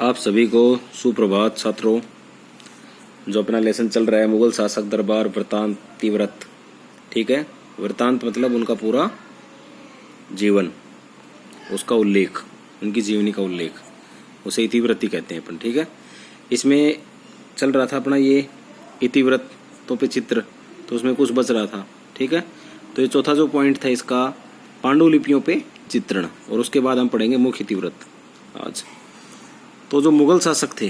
आप सभी को सुप्रभात छात्रों। जो अपना लेसन चल रहा है मुगल शासक दरबार वृत्तांत इतिवृत्त, ठीक है। वृत्तांत मतलब उनका पूरा जीवन, उसका उल्लेख, उनकी जीवनी का उल्लेख, उसे इतिवृत्ति कहते हैं अपन, ठीक है। इसमें चल रहा था अपना ये इतिवृत्तों पे चित्र, तो उसमें कुछ बच रहा था, ठीक है। तो ये चौथा जो पॉइंट था इसका पांडुलिपियों पे चित्रण, और उसके बाद हम पढ़ेंगे मुख्य इतिवृत्त आज। तो जो मुगल शासक थे,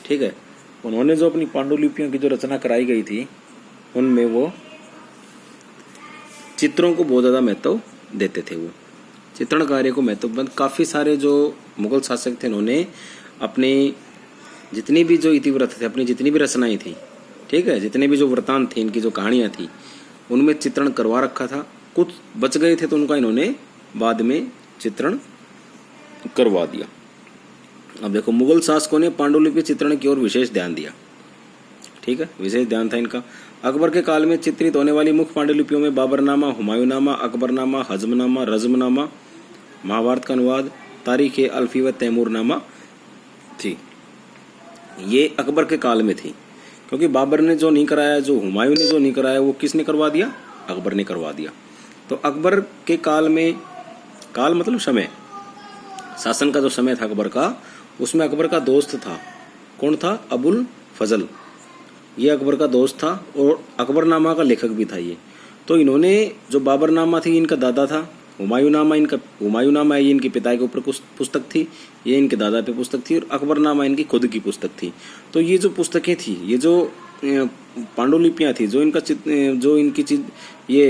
ठीक है, उन्होंने जो अपनी पांडुलिपियों की जो रचना कराई गई थी उनमें वो चित्रों को बहुत ज़्यादा महत्व देते थे। वो चित्रण कार्य को महत्व, काफ़ी सारे जो मुगल शासक थे उन्होंने अपने जितनी भी जो इतिवृत्त थे, अपनी जितनी भी रचनाएं थी, ठीक है, जितने भी जो वृत्तांत थे, इनकी जो कहानियाँ थी, उनमें चित्रण करवा रखा था। कुछ बच गए थे तो उनका इन्होंने बाद में चित्रण करवा दिया। अब देखो, मुगल शासकों ने पांडुलिपि चित्रण की ओर विशेष ध्यान दिया, ठीक है, विशेष ध्यान था इनका। अकबर के काल में चित्रित होने वाली मुख्य पांडुलिपियों में बाबरनामा, हुमायूंनामा, अकबरनामा, हजमनामा, रजमनामा, महाभारत का अनुवाद, तारीख अल्फी व तैमूरनामा थी। ये अकबर के काल में थी, क्योंकि बाबर ने जो नहीं कराया, जो हुमायूं ने जो नहीं कराया, वो किसने करवा दिया? अकबर ने करवा दिया। तो अकबर के काल में, काल मतलब समय, शासन का जो समय था अकबर का, उसमें अकबर का दोस्त था। कौन था? अबुल फजल। ये अकबर का दोस्त था और अकबरनामा का लेखक भी था ये। तो इन्होंने जो बाबरनामा थी, इनका दादा था। हुमायूंनामा ये इनके पिता के ऊपर पुस्तक थी, ये इनके दादा पे पुस्तक थी, और अकबरनामा इनकी खुद की पुस्तक थी। तो ये जो पुस्तकें थी, ये जो पांडुलिपियाँ थी, जो इनकी ये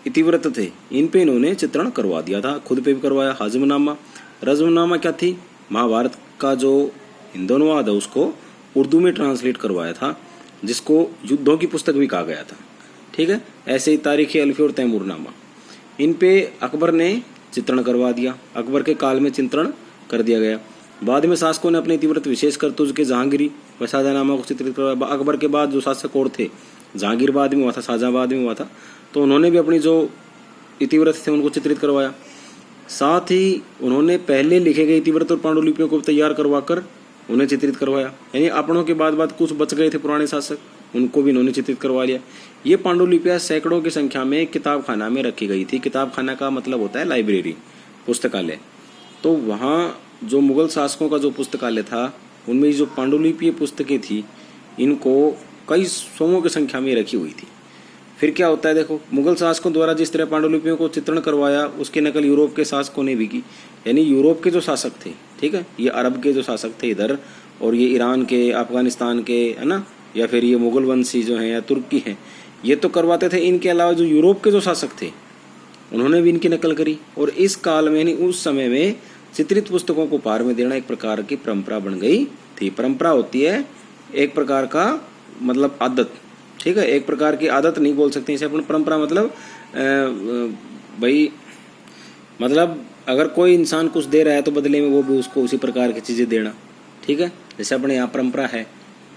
इतिवृत्त थे, इन पे इन्होंने चित्रण करवा दिया था। खुद पे भी करवाया। हजमनामा, रजमनामा क्या थी? महाभारत का जो हिंदी अनुवाद है उसको उर्दू में ट्रांसलेट करवाया था, जिसको युद्धों की पुस्तक भी कहा गया था, ठीक है। ऐसे ही तारीख अल्फी और तैमूरनामा, इन पे अकबर ने चित्रण करवा दिया। अकबर के काल में चित्रण कर दिया गया। बाद में शासकों ने अपने इतिवृत्त विशेषकर तुर्क जहांगीरी व शाहजहांनामा को चित्रित करवाया। अकबर के बाद जो शासक और थे, जहांगीर बाद में हुआ था, शाहजहां बाद में हुआ था, तो उन्होंने भी अपनी जो इतिवृत्त थे उनको चित्रित करवाया। साथ ही उन्होंने पहले लिखे गए इतिवृत्त और पांडुलिपियों को तैयार करवाकर उन्हें चित्रित करवाया। यानी अपनों के बाद कुछ बच गए थे पुराने शासक, उनको भी इन्होंने चित्रित करवा लिया। ये पांडुलिपियां सैकड़ों की संख्या में किताब खाना में रखी गई थी। किताब खाना का मतलब होता है लाइब्रेरी, पुस्तकालय। तो वहाँ जो मुगल शासकों का जो पुस्तकालय था, उनमें जो पांडुलिपि पुस्तकें थी, इनको कई सौों की संख्या में रखी हुई थी। फिर क्या होता है, देखो, मुगल शासकों द्वारा जिस तरह पांडुलिपियों को चित्रण करवाया, उसकी नकल यूरोप के शासकों ने भी की। यानी यूरोप के जो शासक थे, ठीक है, ये अरब के जो शासक थे इधर, और ये ईरान के, अफगानिस्तान के, है ना, या फिर ये मुगल वंशी जो हैं या तुर्की हैं, ये तो करवाते थे। इनके अलावा जो यूरोप के जो शासक थे, उन्होंने भी इनकी नकल करी। और इस काल में, यानी उस समय में, चित्रित पुस्तकों को उपहार में देना एक प्रकार की परंपरा बन गई थी। परंपरा होती है एक प्रकार का, मतलब आदत, ठीक है। एक प्रकार की आदत नहीं बोल सकते इसे अपन, परंपरा मतलब भाई, मतलब अगर कोई इंसान कुछ दे रहा है तो बदले में वो भी उसको उसी प्रकार की चीजें देना, ठीक है। जैसे अपने यहाँ परंपरा है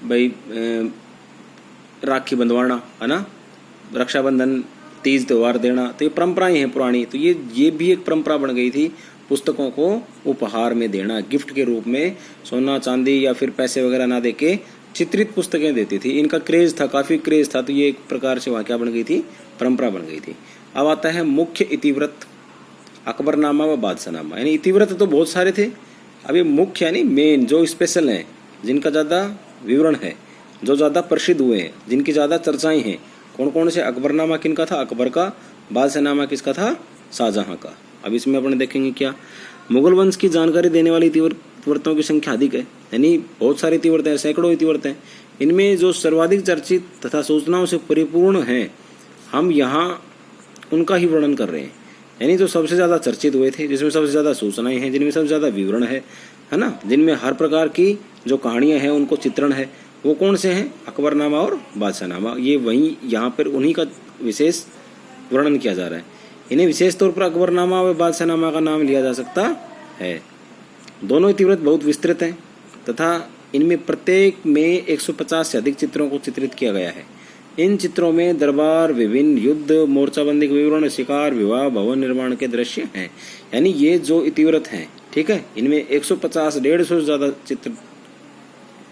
भाई, राखी बंधवाना, है ना, रक्षाबंधन, तीज त्योहार देना, तो ये परंपराएं हैं पुरानी। तो ये भी एक परंपरा बन गई थी, पुस्तकों को उपहार में देना, गिफ्ट के रूप में, सोना चांदी या फिर पैसे वगैरह ना देके चित्रित पुस्तकें देती थी। इनका क्रेज था, काफी क्रेज था। तो ये एक प्रकार से वहाँ क्या बन गई थी? परंपरा बन गई थी। अब आता है मुख्य इतिवृत्त, अकबरनामा व बादशाहनामा। यानी इतिवृत्त तो बहुत सारे थे, अब ये मुख्य यानी मेन, जो स्पेशल हैं, जिनका ज्यादा विवरण है, जो ज्यादा प्रसिद्ध हुए हैं, जिनकी ज्यादा चर्चाएं हैं, कौन कौन से? अकबरनामा किनका था? अकबर का। बादशाहनामा किसका था? शाहजहां का। अब इसमें अपन देखेंगे क्या, मुगल वंश की जानकारी देने वाली इतिवृत्तों की संख्या अधिक है। यानी बहुत सारे इतिवृत्त हैं, सैकड़ों इतिवृत्त हैं। इनमें जो सर्वाधिक चर्चित तथा सूचनाओं से परिपूर्ण हैं, हम यहाँ उनका ही वर्णन कर रहे हैं। यानी जो सबसे ज्यादा चर्चित हुए थे, जिसमें सबसे ज्यादा सूचनाएं हैं, जिनमें सबसे ज्यादा विवरण है ना, जिनमें हर प्रकार की जो कहानियां हैं उनको चित्रण है, वो कौन से हैं? अकबरनामा और बादशाहनामा। ये वही यहाँ पर उन्हीं का विशेष वर्णन किया जा रहा है। इन्हें विशेष तौर पर अकबरनामा व बादशाहनामा का नाम लिया जा सकता है। दोनों इतिवृत्त बहुत विस्तृत हैं तथा इनमें प्रत्येक में 150 से अधिक चित्रों को चित्रित किया गया है। इन चित्रों में दरबार, विभिन्न युद्ध, मोर्चाबंदी के विवरण, शिकार, विवाह, भवन निर्माण के दृश्य हैं। यानी ये जो इतिवृत्त हैं, ठीक है। इनमें 150-150 से ज्यादा चित्र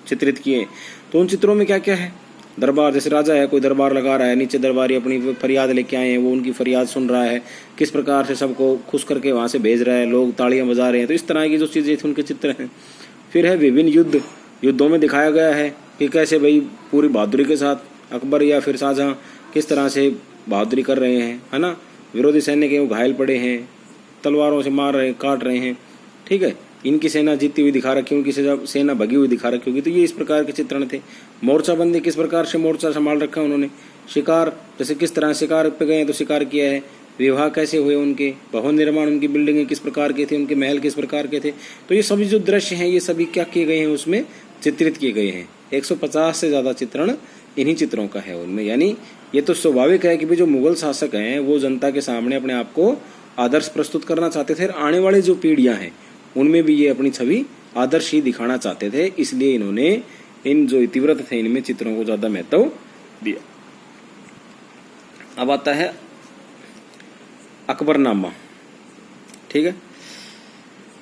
चित्रित किए। तो उन चित्रों में क्या क्या है, दरबार, जैसे राजा है, कोई दरबार लगा रहा है, नीचे दरबारी अपनी फरियाद लेके आए हैं, वो उनकी फरियाद सुन रहा है, किस प्रकार से सबको खुश करके वहां से भेज रहा है, लोग तालियां बजा रहे हैं। तो इस तरह की जो चीजें थी उनके चित्र हैं। फिर है विभिन्न युद्धों में दिखाया गया है कि कैसे भाई पूरी बहादुरी के साथ अकबर या फिर शाहजहां किस तरह से बहादुरी कर रहे हैं, है ना। विरोधी सैन्य के वो घायल पड़े हैं, तलवारों से मार रहे, काट रहे हैं, ठीक है। इनकी सेना जीतती हुई दिखा रखी, उनकी सेना भगी हुई दिखा रखी होगी। तो ये इस प्रकार के चित्रण थे। मोर्चाबंदी, किस प्रकार से मोर्चा संभाल रखा है उन्होंने। शिकार, जैसे किस तरह शिकार पे गए तो शिकार किया है। विवाह कैसे हुए उनके, भवन निर्माण, उनकी बिल्डिंगें किस प्रकार के थे, उनके महल किस प्रकार के थे। तो ये सभी जो दृश्य हैं ये सभी क्या किए गए हैं, उसमें चित्रित किए गए हैं। 150 से ज्यादा चित्रण इन्हीं चित्रों का है उनमें। यानी ये तो स्वाभाविक है कि भी जो मुगल शासक हैं वो जनता के सामने अपने आप को आदर्श प्रस्तुत करना चाहते थे। आने वाले जो पीढ़ियां हैं उनमें भी ये अपनी छवि आदर्श ही दिखाना चाहते थे, इसलिए इन्होंने इन जो इतिवृत्त थे इनमें चित्रों को ज्यादा महत्व दिया। अब आता है अकबरनामा, ठीक है।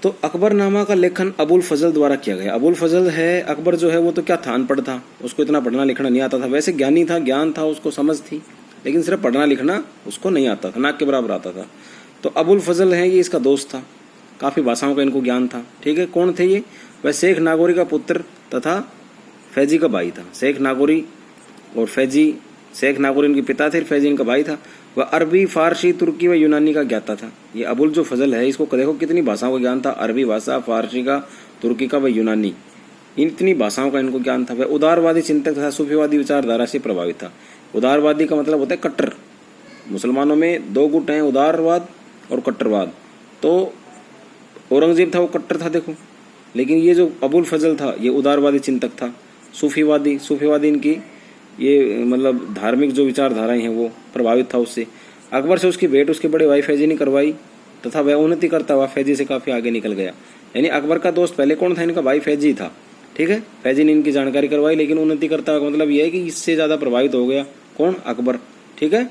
तो अकबरनामा का लेखन अबुल फजल द्वारा किया गया। अबुल फजल है, अकबर जो है वो तो क्या था, अनपढ़ था, उसको इतना पढ़ना लिखना नहीं आता था। वैसे ज्ञानी था, ज्ञान था, उसको समझ थी, लेकिन सिर्फ पढ़ना लिखना उसको नहीं आता था, नाक के बराबर आता था। तो अबुल फजल है, ये इसका दोस्त था, काफी भाषाओं का इनको ज्ञान था, ठीक है। कौन थे ये, वह शेख नागौरी का पुत्र तथा फैजी का भाई था। शेख नागौरी और फैजी, शेख नागौरी इनके पिता थे, फैजी इनका भाई था। वह अरबी, फारसी, तुर्की व यूनानी का ज्ञाता था। ये अबुल जो फजल है, इसको देखो कितनी भाषाओं का ज्ञान था, अरबी भाषा, फारसी का, तुर्की का व यूनानी, इतनी भाषाओं का इनको ज्ञान था। वह उदारवादी चिंतक तथा सूफीवादी विचारधारा से प्रभावित था। उदारवादी का मतलब होता है कट्टर। मुसलमानों में दो गुट हैं, उदारवाद और कट्टरवाद। तो औरंगजेब था वो कट्टर था, देखो, लेकिन ये जो अबुल फजल था ये उदारवादी चिंतक था। सूफीवादी इनकी ये मतलब धार्मिक जो विचारधाराएं हैं वो प्रभावित था उससे। अकबर से उसकी भेंट उसके बड़े भाई फैजी ने करवाई तथा वह उन्नति करता हुआ फैजी से काफी आगे निकल गया। यानी अकबर का दोस्त पहले कौन था, इनका भाई फैजी था, ठीक है। फैजी ने इनकी जानकारी करवाई, लेकिन उन्नति करता हुआ मतलब यह है कि इससे ज्यादा प्रभावित हो गया कौन, अकबर, ठीक है,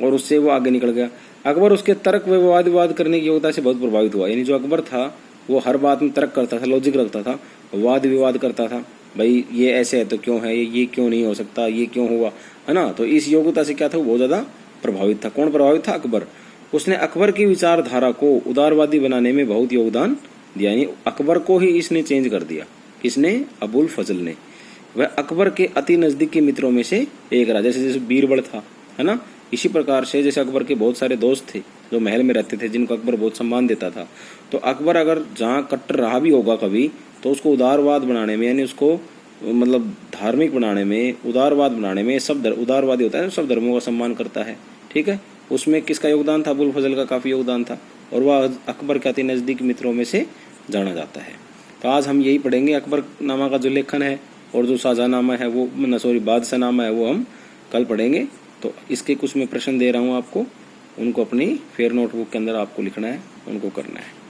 और उससे वो आगे निकल गया। अकबर उसके तर्क व वाद विवाद करने की योग्यता से बहुत प्रभावित हुआ। यानी जो अकबर था वो हर बात में तर्क करता था, लॉजिक रखता था, वाद विवाद करता था, भाई ये ऐसे है तो क्यों है, ये क्यों नहीं हो सकता, ये क्यों हुआ, है ना। तो इस योग्यता से क्या था, वो बहुत ज्यादा प्रभावित था। कौन प्रभावित था, अकबर। उसने अकबर की विचारधारा को उदारवादी बनाने में बहुत योगदान दिया। यानी अकबर को ही इसने चेंज कर दिया। किसने, अबुल फजल ने। वह अकबर के अति नजदीकी मित्रों में से एक रहा। जैसे बीरबल था, है ना, इसी प्रकार से जैसे अकबर के बहुत सारे दोस्त थे जो महल में रहते थे, जिनको अकबर बहुत सम्मान देता था। तो अकबर अगर जहाँ कट्टर रहा भी होगा कभी, तो उसको उदारवाद बनाने में, यानी उसको मतलब धार्मिक बनाने में, उदारवाद बनाने में, सब उदारवादी होता है, सब धर्मों का सम्मान करता है, ठीक है। उसमें किसका योगदान था, अबुल फजल का काफी योगदान था, और वह अकबर के अति नजदीक मित्रों में से जाना जाता है। तो आज हम यही पढ़ेंगे, अकबरनामा का जो लेखन है और जो शाहजहांनामा है वो, बादशाहनामा है वो हम कल पढ़ेंगे। तो इसके कुछ मैं प्रश्न दे रहा हूँ आपको, उनको अपनी फेयर नोटबुक के अंदर आपको लिखना है, उनको करना है।